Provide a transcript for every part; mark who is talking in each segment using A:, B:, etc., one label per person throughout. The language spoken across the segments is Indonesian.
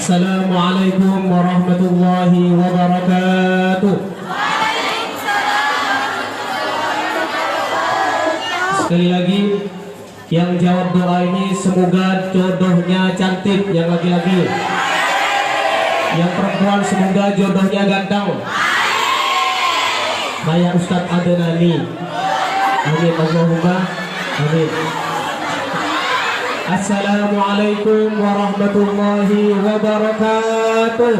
A: Assalamualaikum warahmatullahi wabarakatuh. Sekali lagi, yang jawab doa ini semoga jodohnya cantik yang laki-laki. Yang perempuan semoga jodohnya ganteng. Kayak Ustadz Adnani. Amin Allahumma amin. Assalamualaikum warahmatullahi wabarakatuh.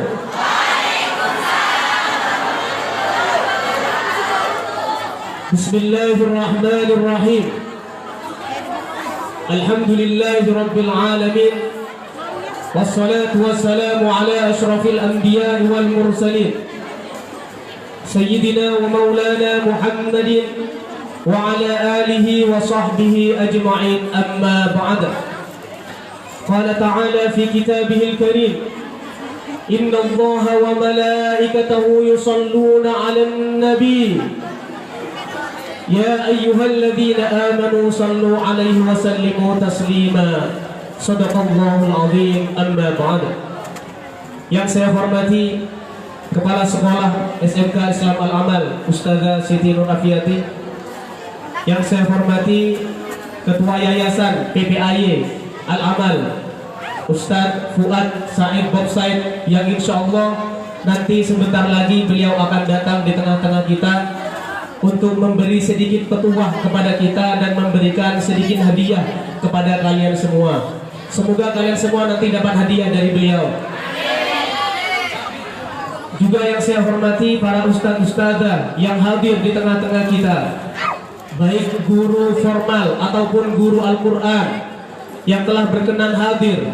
A: Bismillahirrahmanirrahim. Alhamdulillahi rabbil alamin. Wassalatu wassalamu ala ashrafil anbiya'i wal mursalin Sayyidina wa maulana Muhammadin wa ala alihi wa sahbihi ajma'in, amma ba'da. Qala ta'ala fi kitabihil karim, Inna allaha wa malaikatahu yusalluna 'alan nabi Ya ayyuhalladzina amanu sallu 'alaihi wa sallimu taslima. Shadaqallahul 'azim, amma ba'da. Yang saya hormati Kepala Sekolah SMK Islam Al-Amal Ustazah Siti Nur Afiati. Yang saya hormati Ketua Yayasan PPAY Al-Amal Ustadz Fuad Said Bob Said, yang insya Allah nanti sebentar lagi beliau akan datang di tengah-tengah kita untuk memberi sedikit petuah kepada kita dan memberikan sedikit hadiah kepada kalian semua. Semoga kalian semua nanti dapat hadiah dari beliau. Juga yang saya hormati para ustadz-ustadzah yang hadir di tengah-tengah kita, baik guru formal ataupun guru Al-Quran yang telah berkenan hadir,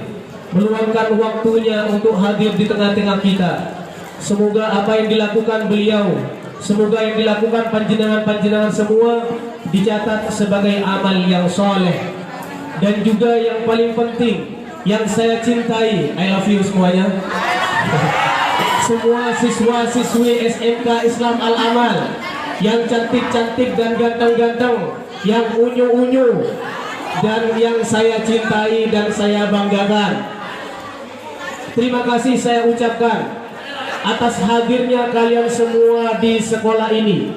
A: meluangkan waktunya untuk hadir di tengah-tengah kita. Semoga apa yang dilakukan beliau, semoga yang dilakukan panjenengan-panjenengan semua dicatat sebagai amal yang soleh. Dan juga yang paling penting, yang saya cintai, I love you semuanya, semua siswa-siswi SMK Islam Al-Amal yang cantik-cantik dan ganteng-ganteng, yang unyu-unyu, dan yang saya cintai dan saya banggakan. Terima kasih saya ucapkan atas hadirnya kalian semua di sekolah ini.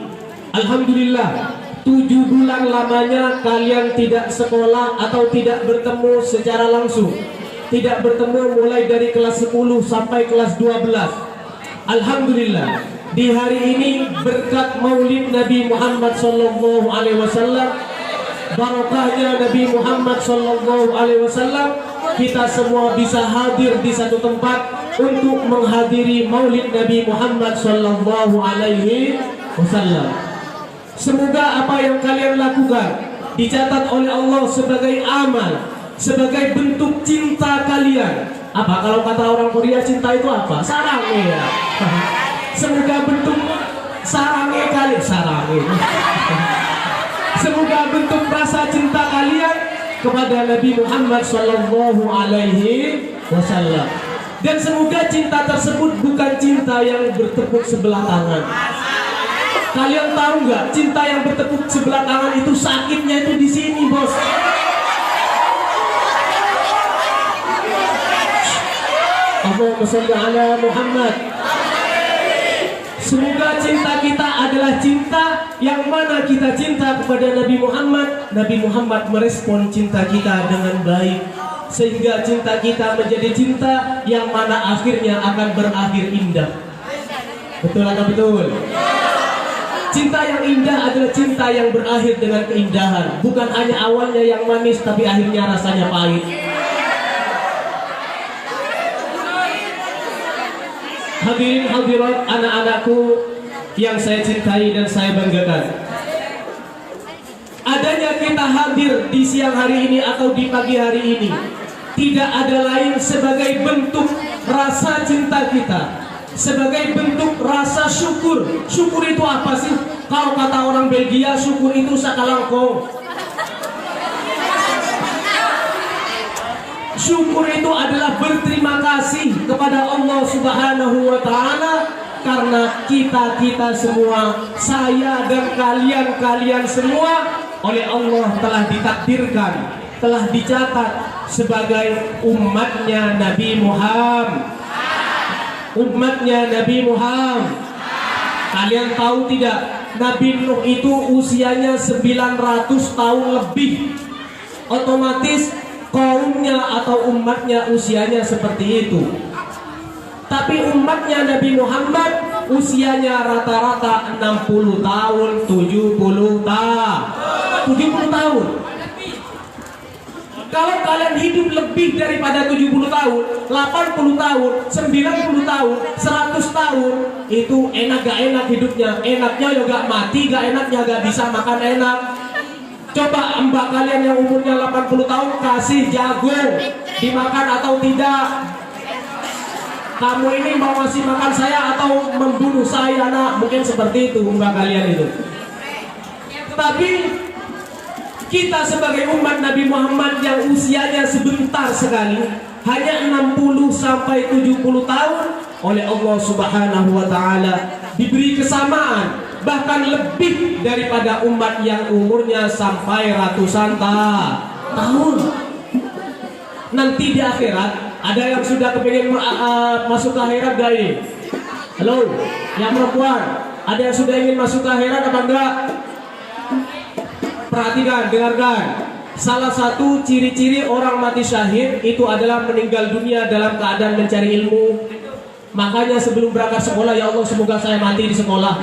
A: Alhamdulillah, 7 bulan lamanya kalian tidak sekolah atau tidak bertemu secara langsung. Tidak bertemu mulai dari kelas 10 sampai kelas 12. Alhamdulillah, di hari ini berkat Maulid Nabi Muhammad SAW, barokahnya Nabi Muhammad SAW, kita semua bisa hadir di satu tempat untuk menghadiri Maulid Nabi Muhammad SAW. Semoga apa yang kalian lakukan dicatat oleh Allah sebagai amal, sebagai bentuk cinta kalian. Apa kalau kata orang Korea cinta itu apa? Sarange ya. Semoga bentuk sarange kalian, sarange. Semoga bentuk rasa cinta kalian kepada Nabi Muhammad SAW. Dan semoga cinta tersebut bukan cinta yang bertepuk sebelah tangan. Kalian tahu nggak, cinta yang bertepuk sebelah tangan itu sakitnya itu di sini, bos. Allahumma sholli ala Muhammad. Semoga cinta kita adalah cinta yang mana kita cinta kepada Nabi Muhammad. Nabi Muhammad merespon cinta kita dengan baik, sehingga cinta kita menjadi cinta yang mana akhirnya akan berakhir indah. Betul atau betul? Cinta yang indah adalah cinta yang berakhir dengan keindahan. Bukan hanya awalnya yang manis, tapi akhirnya rasanya pahit. Hadirin hadirat anak-anakku yang saya cintai dan saya banggakan, adanya kita hadir di siang hari ini atau di pagi hari ini tidak ada lain sebagai bentuk rasa cinta kita, sebagai bentuk rasa syukur. Syukur itu apa sih? Kalau kata orang Belgia, syukur itu sakalangkong. Syukur itu adalah berterima kasih kepada Allah Subhanahu wa Ta'ala, karena kita semua, saya dan kalian semua oleh Allah telah ditakdirkan, telah dicatat sebagai umatnya Nabi Muhammad. umatnya Nabi Muhammad. Kalian tahu tidak, Nabi Nuh itu usianya 900 tahun lebih. Otomatis kaumnya atau umatnya usianya seperti itu. Tapi umatnya Nabi Muhammad usianya rata-rata 60 tahun, 70 tahun. Kalau kalian hidup lebih daripada 70 tahun, 80 tahun, 90 tahun, 100 tahun, itu enak gak enak hidupnya. Enaknya ya gak mati, gak enaknya gak bisa makan enak. Coba mbak kalian yang umurnya 80 tahun kasih jagung, dimakan atau tidak? Kamu ini mau ngasih makan saya atau membunuh saya, nak? Mungkin seperti itu mbak kalian itu. Tapi kita sebagai umat Nabi Muhammad yang usianya sebentar sekali, hanya 60 sampai 70 tahun, oleh Allah Subhanahu wa taala diberi kesamaan, bahkan lebih daripada umat yang umurnya sampai ratusan tahun. Nanti di akhirat, ada yang sudah kepingin masuk ke akhirat gak ini? Halo, yang perempuan, ada yang sudah ingin masuk ke akhirat apa enggak? Perhatikan, dengarkan. Salah satu ciri-ciri orang mati syahid itu adalah meninggal dunia dalam keadaan mencari ilmu. Makanya sebelum berangkat sekolah, ya Allah semoga saya mati di sekolah.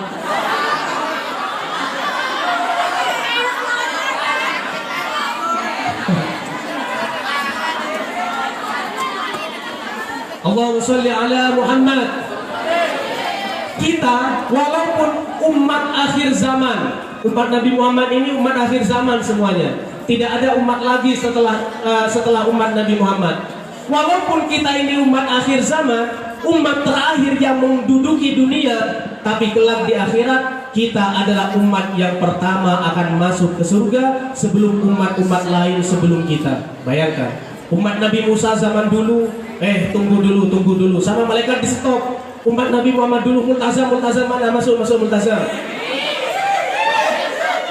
A: Allahumma sholli ala Muhammad. Kita walaupun umat akhir zaman, umat Nabi Muhammad ini umat akhir zaman semuanya. Tidak ada umat lagi setelah umat Nabi Muhammad. Walaupun kita ini umat akhir zaman, umat terakhir yang menduduki dunia, tapi kelak di akhirat kita adalah umat yang pertama akan masuk ke surga sebelum umat-umat lain sebelum kita. Bayangkan, umat Nabi Musa zaman dulu, tunggu dulu, sama malaikat di stop. Umat Nabi Muhammad dulu, multazam mana? Masuk multazam.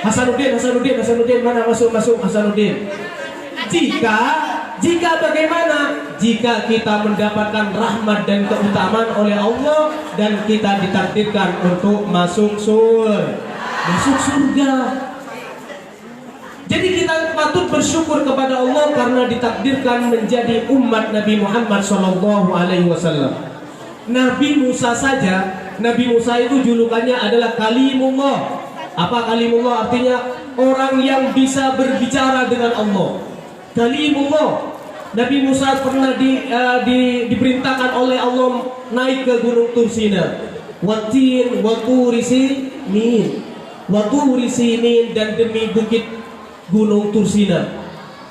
A: Hasanuddin mana? Masuk Hasanuddin. Jika bagaimana? Jika kita mendapatkan rahmat dan keutamaan oleh Allah dan kita ditakdirkan untuk masuk surga. Jadi kita patut bersyukur kepada Allah karena ditakdirkan menjadi umat Nabi Muhammad SAW. Nabi Musa saja, Nabi Musa itu julukannya adalah Kalimullah. Apa Kalimullah artinya? Orang yang bisa berbicara dengan Allah. Kalimullah. Nabi Musa pernah diperintahkan oleh Allah naik ke Gunung Tursina. Watin, waturi sinin, dan demi bukit Gunung Tursina.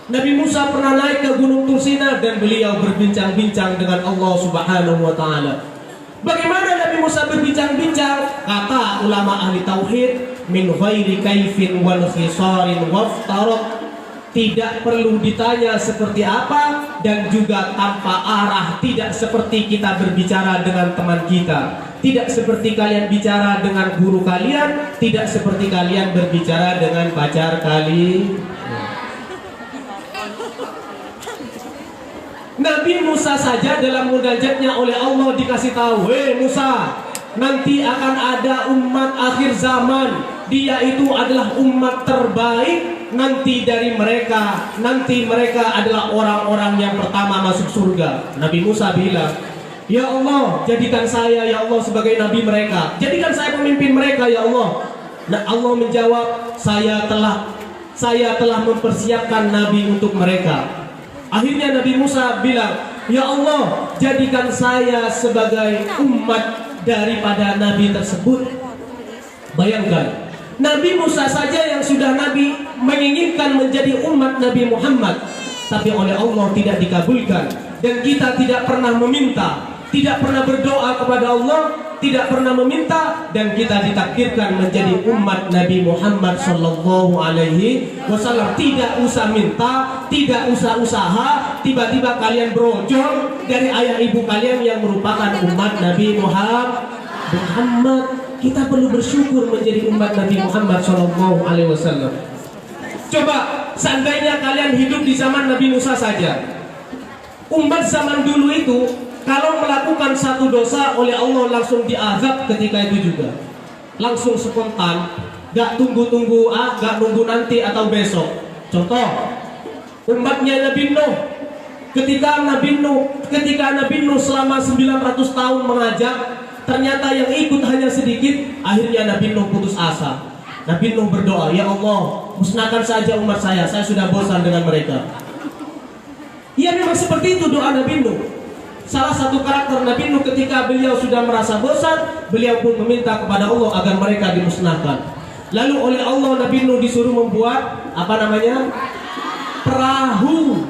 A: Nabi Musa pernah naik ke Gunung Tursina dan beliau berbincang-bincang dengan Allah Subhanahu wa taala. Bagaimana Nabi Musa berbincang-bincang? Kata ulama ahli tauhid, min ghairi kaifin wal khisarin waftarat. Tidak perlu ditanya seperti apa dan juga tanpa arah. Tidak seperti kita berbicara dengan teman kita, tidak seperti kalian bicara dengan guru kalian, tidak seperti kalian berbicara dengan pacar kalian. Nabi Musa saja dalam munajatnya oleh Allah dikasih tahu, Musa, nanti akan ada umat akhir zaman, dia itu adalah umat terbaik. Nanti mereka adalah orang-orang yang pertama masuk surga. Nabi Musa bilang, ya Allah, jadikan saya ya Allah sebagai nabi mereka, jadikan saya pemimpin mereka ya Allah. Nah, Allah menjawab, saya telah mempersiapkan nabi untuk mereka. Akhirnya Nabi Musa bilang, ya Allah, jadikan saya sebagai umat daripada nabi tersebut. Bayangkan, Nabi Musa saja yang sudah nabi menginginkan menjadi umat Nabi Muhammad, tapi oleh Allah tidak dikabulkan. Dan kita tidak pernah meminta, tidak pernah berdoa kepada Allah, tidak pernah meminta, dan kita ditakdirkan menjadi umat Nabi Muhammad Sallallahu Alaihi Wasallam. Tidak usah minta, tidak usah usaha, tiba-tiba kalian brojol dari ayah ibu kalian yang merupakan umat Nabi Muhammad. Kita perlu bersyukur menjadi umat Nabi Muhammad Sallallahu Alaihi Wasallam. Coba seandainya kalian hidup di zaman Nabi Musa saja, umat zaman dulu itu kalau melakukan satu dosa oleh Allah langsung diazab ketika itu juga, langsung spontan, gak tunggu-tunggu, gak nunggu nanti atau besok. Contoh, umatnya Nabi Nuh, ketika Nabi Nuh selama 900 tahun mengajak, ternyata yang ikut hanya sedikit. Akhirnya Nabi Nuh putus asa. Nabi Nuh berdoa, ya Allah, musnahkan saja umat saya sudah bosan dengan mereka. Ya memang seperti itu doa Nabi Nuh. Salah satu karakter Nabi Nuh, ketika beliau sudah merasa bosan, beliau pun meminta kepada Allah agar mereka dimusnahkan. Lalu oleh Allah Nabi Nuh disuruh membuat perahu.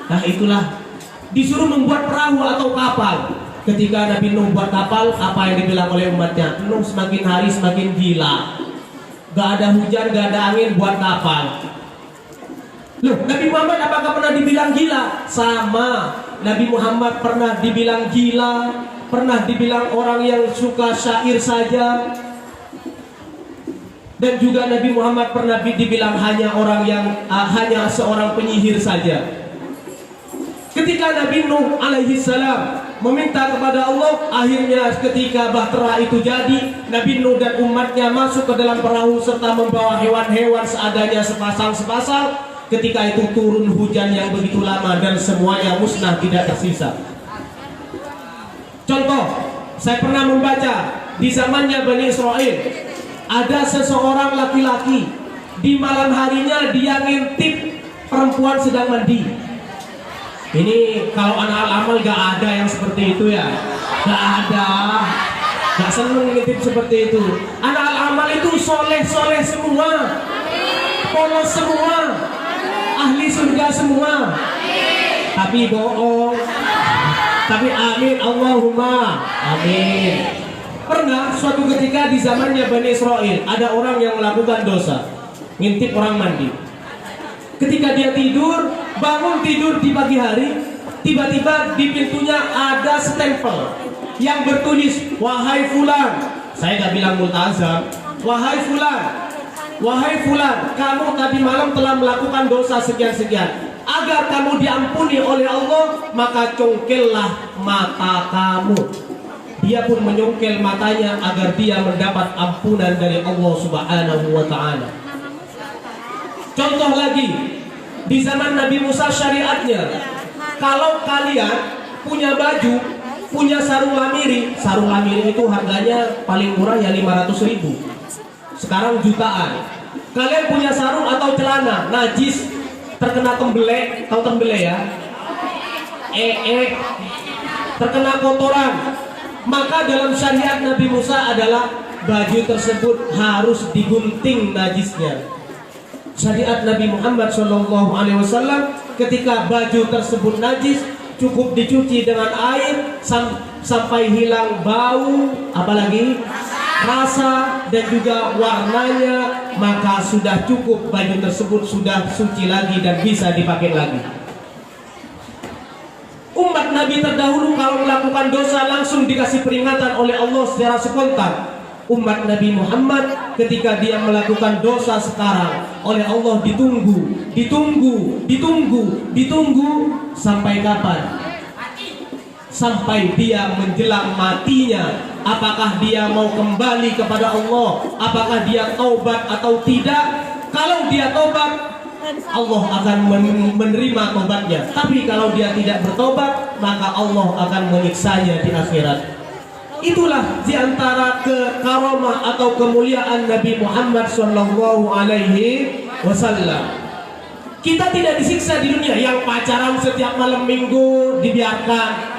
A: Nah itulah, disuruh membuat perahu atau kapal. Ketika Nabi Nuh buat kapal, apa yang dibilang oleh umatnya? Nuh semakin hari semakin gila. Gak ada hujan, gak ada angin, buat kapal. Loh, Nabi Muhammad apakah pernah dibilang gila? Sama, Nabi Muhammad pernah dibilang gila, pernah dibilang orang yang suka syair saja, dan juga Nabi Muhammad pernah dibilang hanya seorang penyihir saja. Ketika Nabi Nuh alaihi salam meminta kepada Allah, akhirnya ketika bahtera itu jadi, Nabi Nuh dan umatnya masuk ke dalam perahu serta membawa hewan-hewan seadanya sepasang-sepasang. Ketika itu turun hujan yang begitu lama dan semuanya musnah, tidak tersisa. Contoh, saya pernah membaca di zamannya Bani Israel, ada seseorang laki-laki di malam harinya dia ngintip perempuan sedang mandi. Ini kalau anak al-amal gak ada yang seperti itu ya, gak ada, gak seneng ngintip seperti itu. Anak al-amal itu soleh-soleh semua, polos semua, ahli surga semua. Tapi bohong. Tapi amin, Allahumma amin. Pernah suatu ketika di zamannya Bani Israel, ada orang yang melakukan dosa, ngintip orang mandi. Ketika dia bangun tidur di pagi hari, tiba-tiba di pintunya ada stempel yang bertulis, wahai fulan. Saya gak bilang multazam. Wahai fulan, kamu tadi malam telah melakukan dosa sekian-sekian. Agar kamu diampuni oleh Allah, maka congkellah mata kamu. Dia pun menyongkel matanya agar dia mendapat ampunan dari Allah Subhanahu wa ta'ala. Contoh lagi, di zaman Nabi Musa syariatnya, kalau kalian punya baju, punya sarung lamiri itu harganya paling murah ya 500.000. Sekarang jutaan. Kalian punya sarung atau celana najis, terkena tembelek, tahu tembelek ya? Terkena kotoran, maka dalam syariat Nabi Musa adalah baju tersebut harus digunting najisnya. Syariat Nabi Muhammad SAW, ketika baju tersebut najis, cukup dicuci dengan air sampai hilang bau, apalagi rasa dan juga warnanya, maka sudah cukup, baju tersebut sudah suci lagi dan bisa dipakai lagi. Umat Nabi terdahulu kalau melakukan dosa langsung dikasih peringatan oleh Allah secara spontan. Umat Nabi Muhammad ketika dia melakukan dosa sekarang, oleh Allah ditunggu sampai kapan? Sampai dia menjelang matinya. Apakah dia mau kembali kepada Allah? Apakah dia taubat atau tidak? Kalau dia taubat, Allah akan menerima taubatnya. Tapi kalau dia tidak bertobat, maka Allah akan menyiksanya di akhirat. Itulah diantara karamah atau kemuliaan Nabi Muhammad SAW. Kita tidak disiksa di dunia. Yang pacaran setiap malam minggu dibiarkan.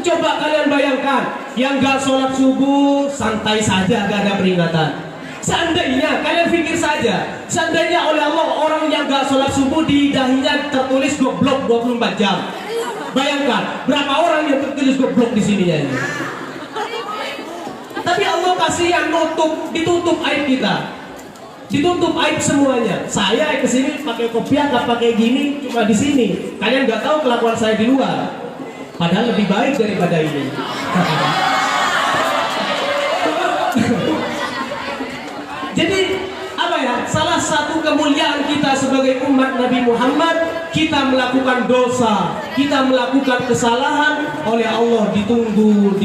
A: Coba kalian bayangkan, yang gak sholat subuh santai saja, gak ada peringatan. Seandainya, kalian pikir saja, seandainya oleh Allah orang yang gak sholat subuh di dahinya tertulis goblok 24 jam. Bayangkan, berapa orang yang tertulis goblok di sininya ini. Tapi Allah kasih yang ditutup aib kita. Ditutup aib semuanya. Saya kesini pakai kopiah, gak pakai gini, cuma di sini. Kalian gak tahu kelakuan saya di luar. Padahal lebih baik daripada ini. Jadi apa ya? Salah satu kemuliaan kita sebagai umat Nabi Muhammad, kita melakukan dosa kita melakukan kesalahan, oleh Allah ditunggu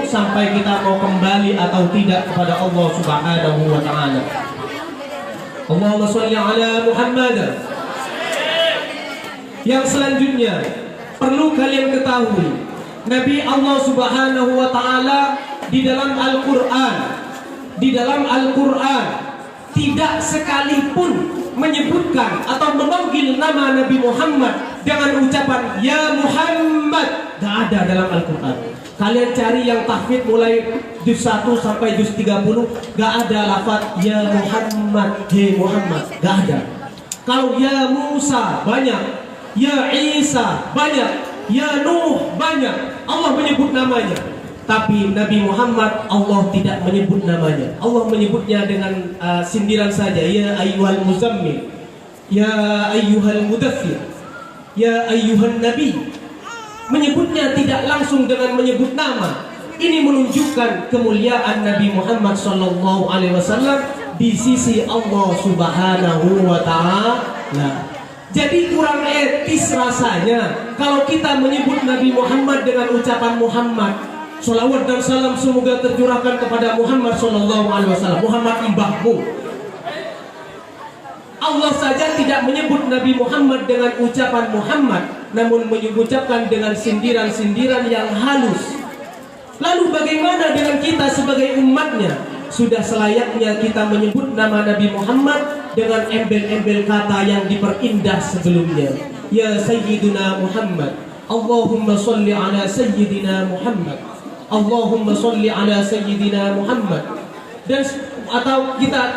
A: sampai kita mau kembali atau tidak kepada Allah Subhanahu wa taala. Allahumma sholli ala Muhammad. Yang selanjutnya perlu kalian ketahui, Nabi Allah Subhanahu wa taala di dalam Al-Qur'an tidak sekalipun menyebutkan atau memanggil nama Nabi Muhammad dengan ucapan ya Muhammad. Gak ada dalam Al-Quran. Kalian cari yang tahfidz mulai juz 1 sampai juz 30, gak ada lafaz ya Muhammad, he Muhammad, gak ada. Kalau ya Musa banyak, ya Isa banyak, ya Nuh banyak, Allah menyebut namanya. Tapi Nabi Muhammad Allah tidak menyebut namanya. Allah menyebutnya dengan sindiran saja. Ya ayyuhal muzammil, ya ayyuhal mudaththir, ya ayyuhan nabi. Menyebutnya tidak langsung dengan menyebut nama. Ini menunjukkan kemuliaan Nabi Muhammad SAW di sisi Allah Subhanahu wa taala. Jadi kurang etis rasanya kalau kita menyebut Nabi Muhammad dengan ucapan Muhammad. Salawat dan salam semoga tercurahkan kepada Muhammad SAW. Muhammad mbahmu. Allah saja tidak menyebut Nabi Muhammad dengan ucapan Muhammad, namun mengucapkan dengan sindiran-sindiran yang halus. Lalu bagaimana dengan kita sebagai umatnya? Sudah selayaknya kita menyebut nama Nabi Muhammad dengan embel-embel kata yang diperindah sebelumnya. Ya Sayyidina Muhammad, Allahumma sholli ala Sayyidina Muhammad, Allahumma sholli ala Sayyidina Muhammad. Dan atau kita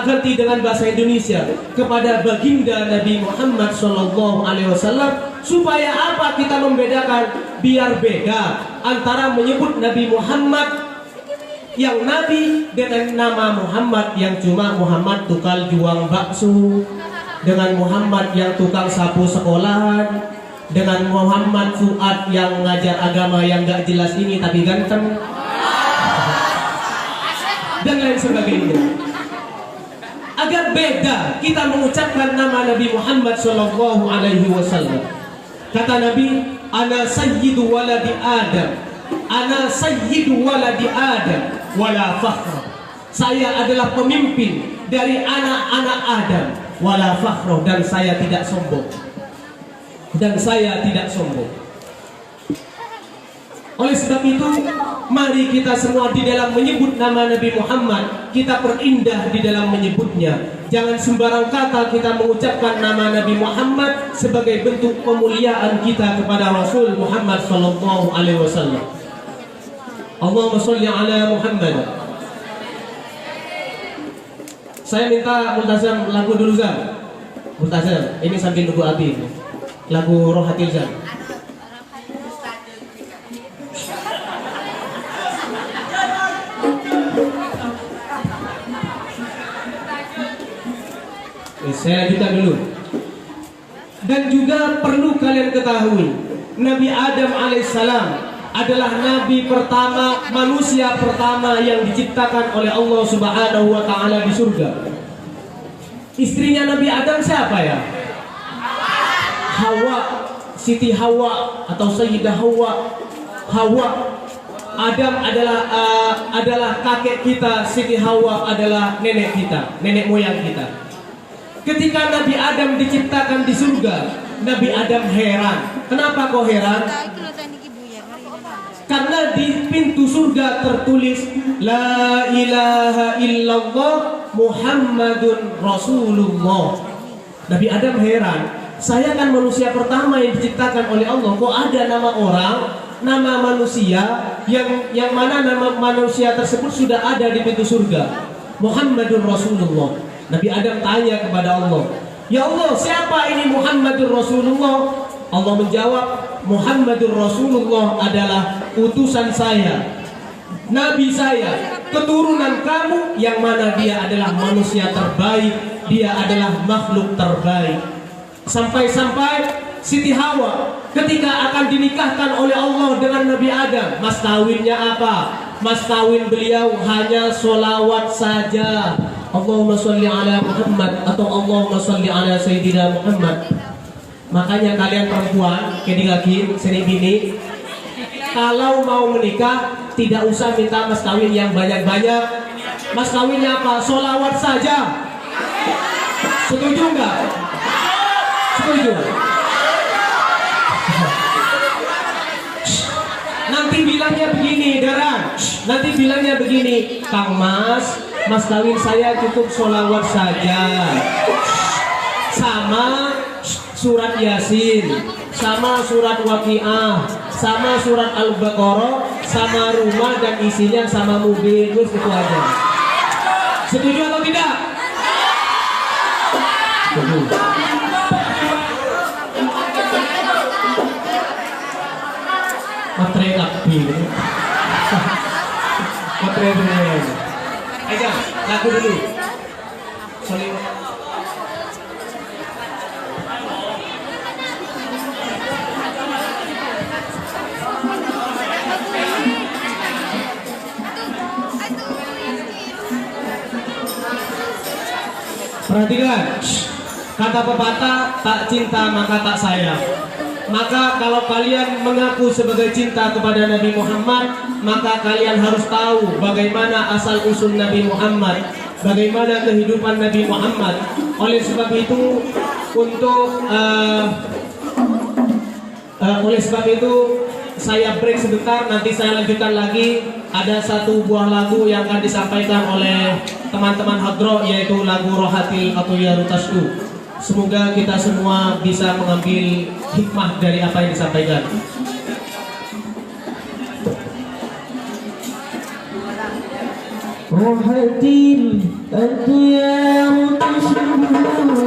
A: ganti dengan bahasa Indonesia kepada baginda Nabi Muhammad SAW. Supaya apa kita membedakan? Biar beda antara menyebut Nabi Muhammad yang Nabi dengan nama Muhammad yang cuma Muhammad tukang juang bakso, dengan Muhammad yang tukang sapu sekolahan, dengan Muhammad Fuad yang ngajar agama yang gak jelas ini tapi ganteng, dan lain sebagainya. Agar beda kita mengucapkan nama Nabi Muhammad SAW. Kata Nabi, ana sayyidu waladi Adam, ana sayyidu waladi Adam wala fakhra. Saya adalah pemimpin dari anak-anak Adam wala fakhra, dan saya tidak sombong. Oleh sebab itu, mari kita semua di dalam menyebut nama Nabi Muhammad, kita perindah di dalam menyebutnya. Jangan sembarang kata kita mengucapkan nama Nabi Muhammad sebagai bentuk pemuliaan kita kepada Rasul Muhammad SAW. Allahumma sholli ala Muhammad. Saya minta Multazam lagu dulu, Zam. Multazam, ini sambil nunggu Abi. Lagu Rohatil Zam. Saya lanjutkan dulu. Dan juga perlu kalian ketahui, Nabi Adam alaihissalam adalah nabi pertama, manusia pertama yang diciptakan oleh Allah Subhanahu wa taala di surga. Istrinya Nabi Adam siapa ya? Hawa, Siti Hawa atau Sayyidah Hawa. Hawa. Adam adalah kakek kita, Siti Hawa adalah nenek kita, nenek moyang kita. Ketika Nabi Adam diciptakan di surga, Nabi Adam heran. Kenapa kok heran? Karena di pintu surga tertulis La ilaha illallah Muhammadun Rasulullah. Nabi Adam heran, saya kan manusia pertama yang diciptakan oleh Allah, kok ada nama orang, nama manusia yang mana nama manusia tersebut sudah ada di pintu surga, Muhammadun Rasulullah. Nabi Adam tanya kepada Allah, ya Allah, siapa ini Muhammadur Rasulullah? Allah menjawab, Muhammadur Rasulullah adalah utusan saya, Nabi saya, keturunan kamu, yang mana dia adalah manusia terbaik, dia adalah makhluk terbaik. Sampai-sampai Siti Hawa ketika akan dinikahkan oleh Allah dengan Nabi Adam, mas kawinnya apa? Mas kawin beliau hanya sholawat saja. Allahumma sholli ala Muhammad atau Allahumma sholli ala Sayyidina Muhammad. Makanya kalian perempuan, kedigakin, seni bini, kalau mau menikah tidak usah minta mas kawin yang banyak-banyak. Mas kawinnya apa? Sholawat saja. Setuju nggak? Setuju. Nanti bilangnya begini, Daran. Nanti bilangnya begini, Kang Mas, mas kawin saya cukup sholawat saja, sama surat Yasin, sama surat Waqiah, sama surat Al-Baqarah, sama rumah dan isinya sama mobil, terus itu aja. Setuju atau tidak? Setuju. Matre kapi. Matre bener. Ayo, lagu dulu. Sorry. Perhatikan, kata pepatah, tak cinta maka tak sayang. Maka kalau kalian mengaku sebagai cinta kepada Nabi Muhammad, maka kalian harus tahu bagaimana asal usul Nabi Muhammad, bagaimana kehidupan Nabi Muhammad. Oleh sebab itu, saya break sebentar, nanti saya lanjutkan lagi. Ada satu buah lagu yang akan disampaikan oleh teman-teman hadroh, yaitu lagu Rohatil Atuyar Tasdu. Semoga kita semua bisa mengambil hikmah dari apa yang disampaikan. Rohatil Atuyar Tasdu